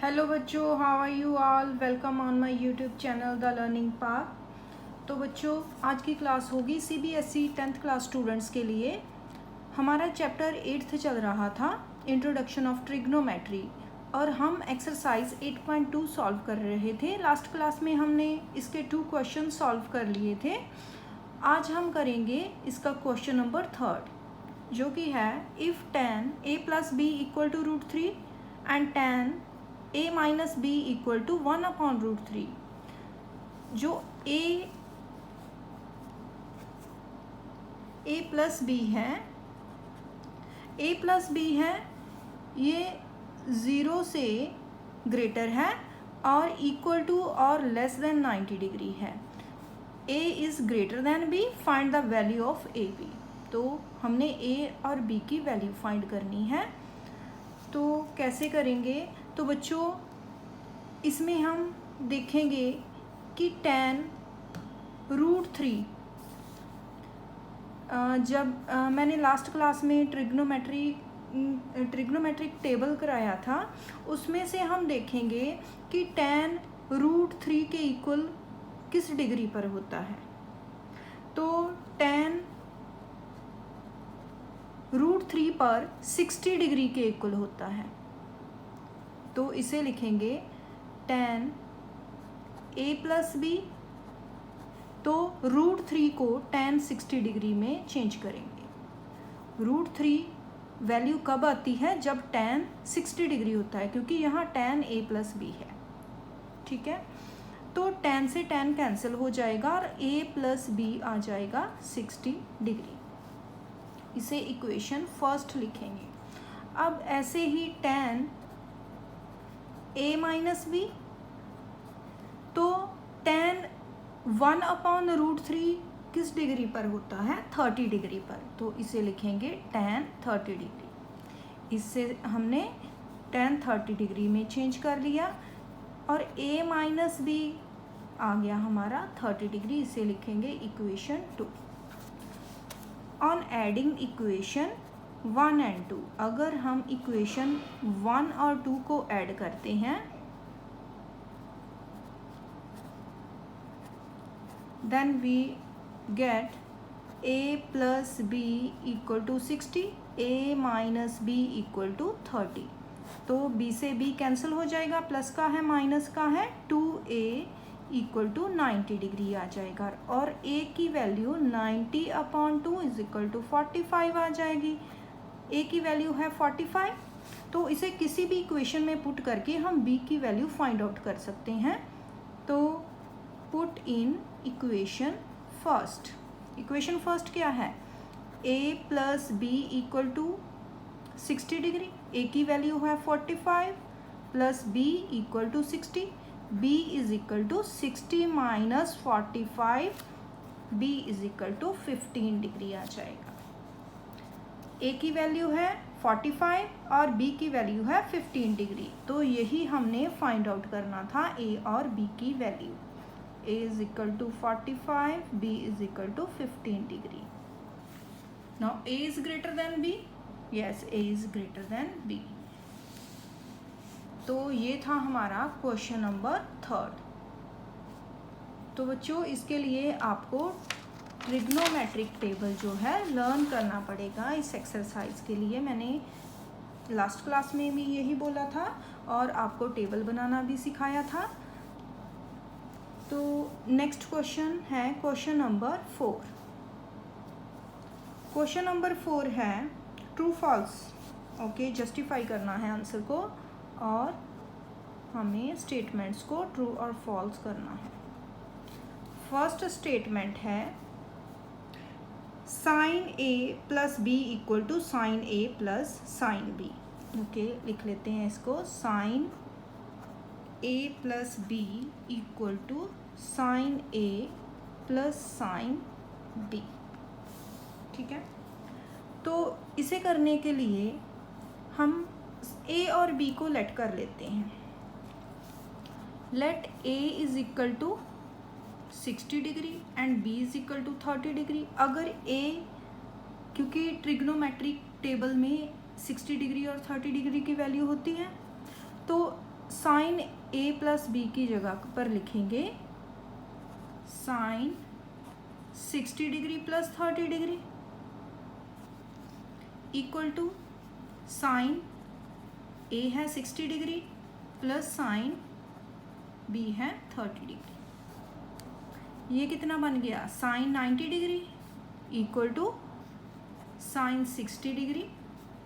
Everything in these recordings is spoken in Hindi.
हेलो बच्चों, how are you all. Welcome on my YouTube channel the learning path. तो बच्चों, आज की क्लास होगी सीबीएसई 10th क्लास स्टूडेंट्स के लिए। हमारा चैप्टर 8th चल रहा था, इंट्रोडक्शन ऑफ ट्रिग्नोमेट्री, और हम एक्सरसाइज 8.2 सॉल्व कर रहे थे। लास्ट क्लास में हमने इसके 2 क्वेश्चन सॉल्व कर लिए थे। आज हम करेंगे इसका क्वेश्चन नंबर 3, जो कि है if tan a + b = √3 and tan a - b = 1/√3। जो a + b है, a + b है, ये 0 से ग्रेटर है और इक्वल टू और लेस देन 90 डिग्री है। a is greater than b, find the value of A B. तो हमने a और b की वैल्यू फाइंड करनी है। तो कैसे करेंगे? तो बच्चों, इसमें हम देखेंगे कि tan √3, जब मैंने लास्ट क्लास में ट्रिग्नोमेट्रिक टेबल कराया था, उसमें से हम देखेंगे कि tan √3 के इक्वल किस डिग्री पर होता है। तो tan √3 पर 60 डिग्री के इक्वल होता है। तो इसे लिखेंगे tan a + b। तो √3 को tan 60 डिग्री में चेंज करेंगे। √3 वैल्यू कब आती है? जब tan 60 डिग्री होता है, क्योंकि यहाँ tan a + b है। ठीक है, तो tan से tan कैंसिल हो जाएगा और a + b आ जाएगा 60 डिग्री। इसे इक्वेशन फर्स्ट लिखेंगे। अब ऐसे ही tan a - b, तो tan 1/√3 किस डिग्री पर होता है? 30 डिग्री पर। तो इसे लिखेंगे tan 30 डिग्री। इससे हमने tan 30 डिग्री में चेंज कर लिया और a - b आ गया हमारा 30 डिग्री। इसे लिखेंगे equation 2। On adding equation 1 and 2, अगर हम इक्वेशन 1 और 2 को ऐड करते हैं, then we get a + b = 60, a - b = 30। तो b से b कैंसिल हो जाएगा, प्लस का है माइनस का है, 2a = 90 डिग्री आ जाएगा और a की वैल्यू 90/2 = 45 आ जाएगी। a की वैल्यू है 45। तो इसे किसी भी इक्वेशन में पुट करके हम b की वैल्यू फाइंड आउट कर सकते हैं। तो put in equation first. Equation first क्या है? a + b = 60 degree. a की वैल्यू है 45 plus b = 60। b = 60 - 45, b = 15 degree आ जाएगा। a की वैल्यू है 45 और b की वैल्यू है 15 डिग्री। तो यही हमने फाइंड आउट करना था, a और b की value. a = 45, b = 15 degree. Now a is greater than b? Yes, a is greater than b. तो ये था हमारा क्वेश्चन नंबर 3। तो बच्चों, इसके लिए आपको ट्रिग्नोमेट्रिक टेबल जो है लर्न करना पड़ेगा। इस एक्सरसाइज के लिए मैंने लास्ट क्लास में भी यही बोला था और आपको टेबल बनाना भी सिखाया था। तो नेक्स्ट क्वेश्चन है क्वेश्चन नंबर 4। क्वेश्चन नंबर 4 है ट्रू फॉल्स। ओके, जस्टिफाई करना है आंसर को और हमें स्टेटमेंट्स को ट्रू और फॉल्स करना है। फर्स्ट स्टेटमेंट है sin a + b = sin a + sin b। Okay, लिख लेते हैं इसको। sin a + b = sin a + sin b। ठीक है, तो इसे करने के लिए हम a और b को लेट कर लेते हैं। Let a = 60 degree and b = 30 degree. अगर a, क्योंकि ट्रिग्नोमेट्रिक टेबल में 60 डिग्री और 30 डिग्री की वैल्यू होती है, तो साइन ए प्लस बी की जगह पर लिखेंगे sine 60 degree plus 30 degree equal to sine A है 60 डिग्री प्लस साइन बी है 30 डिग्री। ये कितना बन गया, sine 90 degree equal to sine 60 degree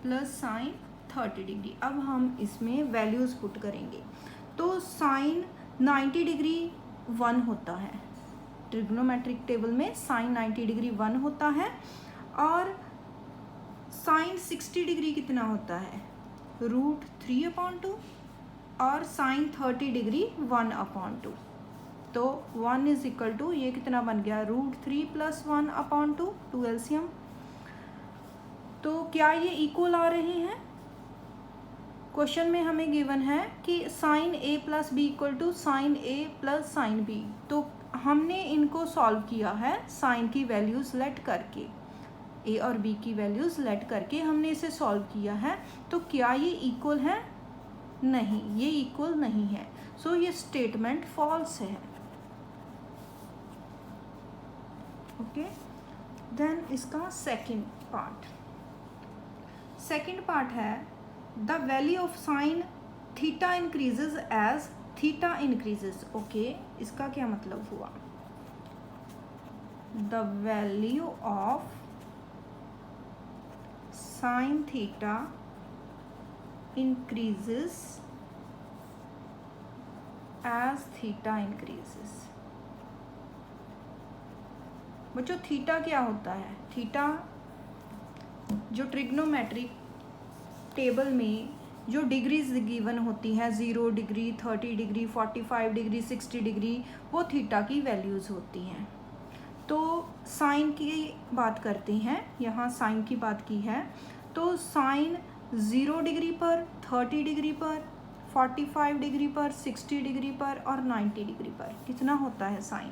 plus sine 30 degree. अब हम इसमें वैल्यूज़ पुट करेंगे। तो साइन 90 डिग्री 1 होता है, ट्रिग्नोमेट्रिक टेबल में साइन 90 डिग्री 1 होता है, और साइन 60 डिग्री कितना होता है, √3/2, और साइन 30 डिग्री 1/2। तो 1 इज इक्वल टू, ये कितना बन गया, √3 + 1/2, 2 एलसीएम। तो क्या ये इक्वल आ रहे हैं? क्वेश्चन में हमें गिवन है कि sine A plus B equal to sine A plus sine B. तो हमने इनको सॉल्व किया है साइन की वैल्यूज़ लेट करके, ए और बी की वैल्यूज़ लेट करके हमने इसे सॉल्व किया है। तो क्या ये इक्वल है? नहीं, ये इक्वल नहीं है। सो ये स्टेटमेंट फॉल्स है। ओके, देन इसका सेकंड पार्ट है the value of sine theta increases as theta increases. Okay, इसका क्या मतलब हुआ, the value of sine theta increases as theta increases। बच्चों थीटा क्या होता है? थीटा जो ट्रिग्नोमेट्रिक टेबल में जो डिग्रीज गिवन होती हैं, 0 डिग्री, 30 डिग्री, 45 डिग्री, 60 डिग्री, वो थीटा की वैल्यूज़ होती हैं। तो साइन की बात करते हैं, यहाँ साइन की बात की है। तो साइन 0 डिग्री पर, 30 डिग्री पर, 45 डिग्री पर, 60 डिग्री पर और 90 डिग्री पर कितना होता है साइन?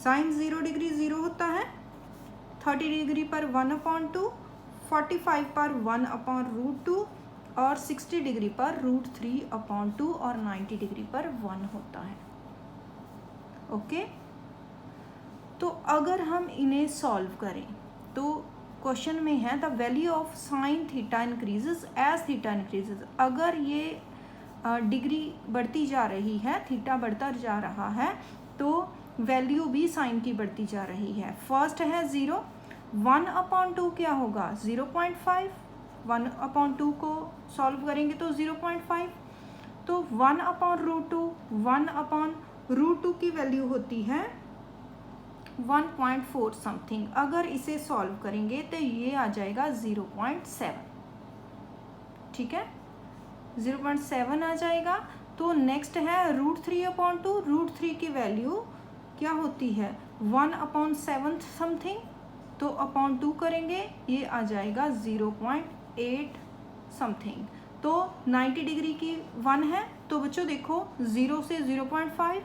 साइन 0 डिग्री 0 होता है, 30 डिग्री पर 1/2, 45 पर 1/√2 और 60 डिग्री पर √3/2 और 90 डिग्री पर 1 होता है। ओके, तो अगर हम इन्हें सॉल्व करें तो क्वेश्चन में है the value of sine theta increases as theta increases. अगर ये डिग्री बढ़ती जा रही है, थीटा बढ़ता जा रहा है, तो वैल्यू भी साइन की बढ़ती जा रही है। फर्स्ट है 0, 1/2 क्या होगा, 0.5, 1/2 को सॉल्व करेंगे तो 0.5, तो 1/√2, 1/√2 की वैल्यू होती है 1.4 समथिंग। अगर इसे सॉल्व करेंगे तो ये आ जाएगा 0.7। ठीक है, 0.7 आ जाएगा। तो नेक्स्ट है √3/2, √3 की वैल्यू क्या होती है, 1/7 समथिंग। तो /2 करेंगे, ये आ जाएगा 0.8 समथिंग। तो 90 डिग्री की 1 है। तो बच्चों देखो 0 से 0.5,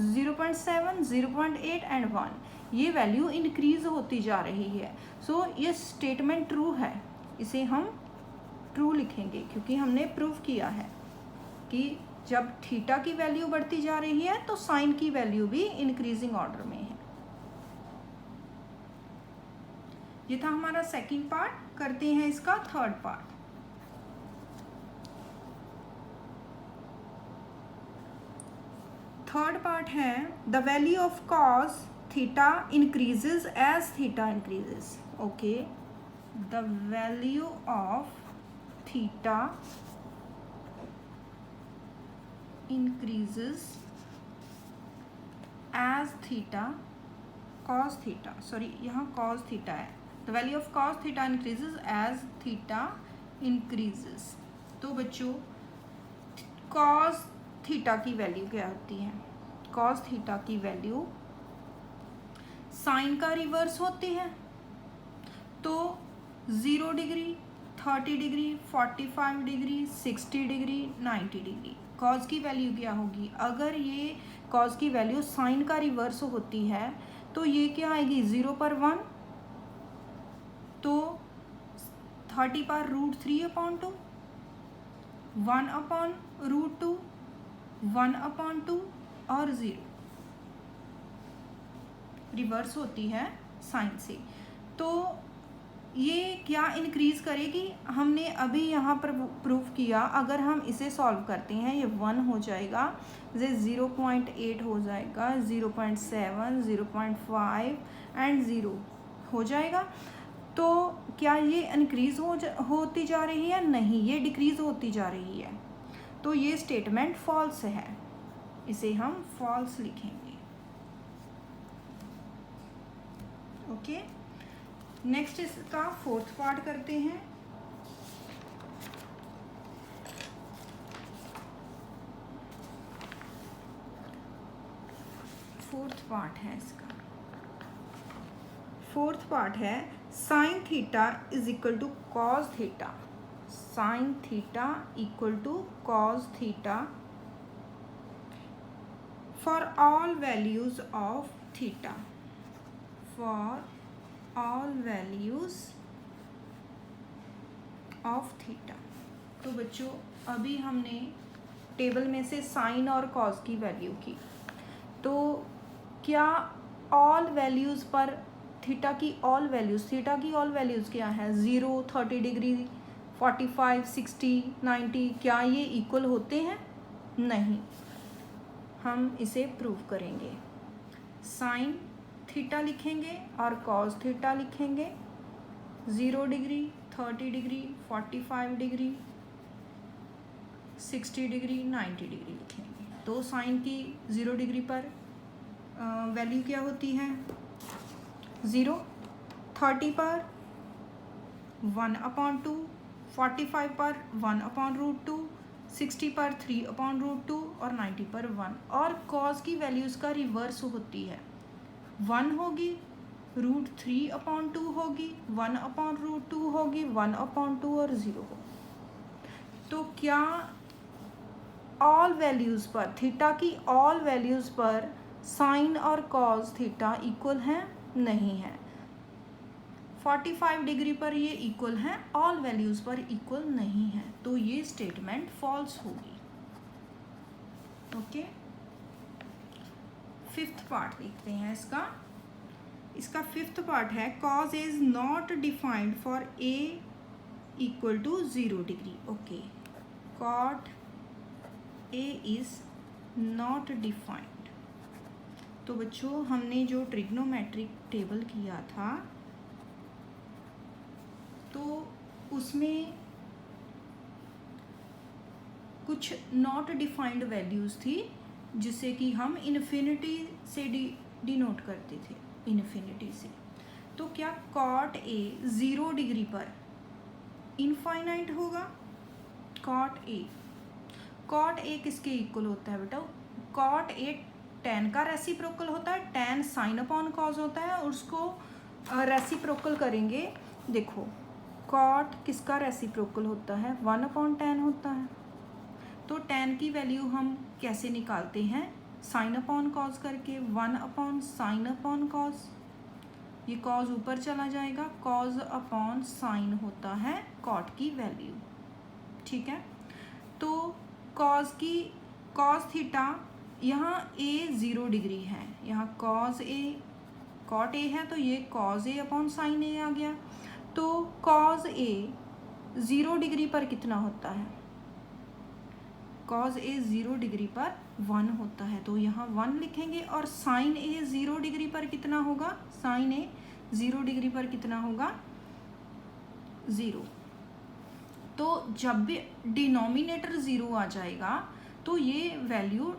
0.7, 0.8 एंड 1, ये वैल्यू इंक्रीज होती जा रही है। सो ये स्टेटमेंट ट्रू है, इसे हम ट्रू लिखेंगे क्योंकि हमने प्रूव किया है कि जब थीटा की वैल्यू बढ़ती जा रही है तो साइन की वैल्यू भी इंक्रीजिंग ऑर्डर में है। ये था हमारा सेकंड पार्ट। करते हैं इसका थर्ड पार्ट। थर्ड पार्ट है the value of cos theta increases as theta increases. Okay, the value of theta increases as theta cos theta, sorry यहाँ cos theta है, the value of cos theta increases as theta increases। तो बच्चों cos theta की वैल्यू क्या होती है, cos theta की वैल्यू साइन का रिवर्स होती है। तो 0 degree, 30 degree, 45 degree, 60 degree, 90 degree, cause की वैल्यू क्या होगी? अगर ये कॉज की वैल्यू साइन का रिवर्स होती है तो ये क्या आएगी, 0 पर 1, तो 30 पर √3/2, 1/√2 1/2 और 0 रिवर्स होती है साइन से। तो ये क्या इंक्रीज करेगी, हमने अभी यहाँ पर प्रूफ किया। अगर हम इसे सॉल्व करते हैं ये 1 हो जाएगा, ये 0.8 हो जाएगा, 0.7, 0.5 एंड 0 हो जाएगा। तो क्या ये इंक्रीज होती जा रही है? नहीं, ये डिक्रीज होती जा रही है। तो ये स्टेटमेंट फॉल्स है, इसे हम फॉल्स लिखेंगे। ओके, नेक्स्ट इसका फोर्थ पार्ट करते हैं। फोर्थ पार्ट है इसका, फोर्थ पार्ट है sine theta is equal to cos theta. Sine theta equal to cos theta for all values of theta, for all values of theta. तो बच्चों अभी हमने टेबल में से साइन और कॉस की वैल्यू की, तो क्या ऑल वैल्यूज़ पर थीटा की ऑल वैल्यूज़ क्या है? 0, 30 डिग्री, 45, 60, 90, क्या ये इक्वल होते हैं? नहीं। हम इसे प्रूव करेंगे। साइन थीटा लिखेंगे और कॉस थीटा लिखेंगे। 0 degree, 30 degree, 45 degree, 60 degree, 90 degree लिखेंगे। तो साइन की 0 डिग्री पर वैल्यू क्या होती है? 0, 30 पर 1/2, 45 पर 1/√2, 60 पर 3/√2 और 90 पर 1। और कॉस की वैल्यूज़ का रिवर्स होती है, 1 होगी, √3/2 होगी, 1/√2 होगी, 1/2 और 0 होगी। तो क्या ऑल वैल्यूज़ पर, थीटा की ऑल वैल्यूज़ पर साइन और कॉस थीटा इक्वल हैं? नहीं है। 45 डिग्री पर ये इक्वल हैं, ऑल वैल्यूज़ पर इक्वल नहीं है। तो ये स्टेटमेंट फॉल्स होगी। ओके, फिफ्थ पार्ट देखते हैं इसका। इसका फिफ्थ पार्ट है cot is not defined for A equal to 0 degree. Okay, cot A is not defined. तो बच्चों हमने जो ट्रिग्नोमेट्रिक टेबल किया था तो उसमें कुछ नॉट डिफाइंड वैल्यूज़ थी जिसे कि हम इन्फिनिटी से डिनोट करते थे, इन्फिनिटी से। तो क्या कॉट ए 0 डिग्री पर इनफाइनाइट होगा? कॉट ए किसके इक्वल होता है बेटा? कॉट ए tan का रेसिप्रोकल होता है, tan साइन अपॉन कॉस होता है, और उसको रेसिप्रोकल करेंगे। देखो कॉट किसका रेसिप्रोकल होता है? 1/tan होता है। तो tan की वैल्यू हम कैसे निकालते हैं? साइन अपॉन कॉस करके, 1/sin अपॉन कॉस। ये कॉस ऊपर चला जाएगा, कॉस अपॉन साइन होता है कॉट की वैल्यू। ठीक है, तो कॉस थीटा, यहाँ ए 0 डिग्री है, यहाँ कॉस ए है, तो ये कॉस ए अपॉन साइन ए आ गया। तो कॉस ए 0 डिग्री पर कितना होता है? कॉस ए 0 डिग्री पर 1 होता है, तो यहाँ 1 लिखेंगे। और साइन ए 0 डिग्री पर कितना होगा? साइन ए 0 डिग्री पर कितना होगा? 0। तो जब भी डिनोमिनेटर 0 आ जाएगा तो ये वैल्यू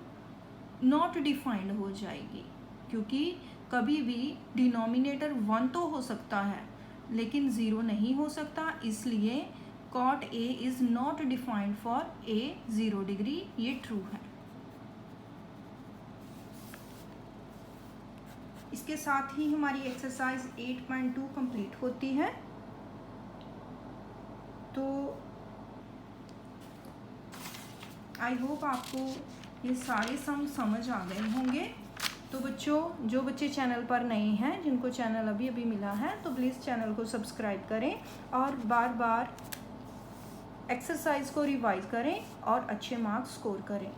नॉट डिफाइंड हो जाएगी, क्योंकि कभी भी डिनोमिनेटर 1 तो हो सकता है लेकिन 0 नहीं हो सकता। इसलिए cot A is not defined for A 0 degree, ये ट्रू है। इसके साथ ही हमारी एक्सरसाइज 8.2 कंप्लीट होती है। तो आई होप आपको ये सारे सम समझ आ गए होंगे। तो बच्चों, जो बच्चे चैनल पर नए हैं, जिनको चैनल अभी अभी मिला है, तो प्लीज़ चैनल को सब्सक्राइब करें और बार बार एक्सरसाइज को रिवाइज करें और अच्छे मार्क्स स्कोर करें।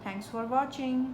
Thanks for watching.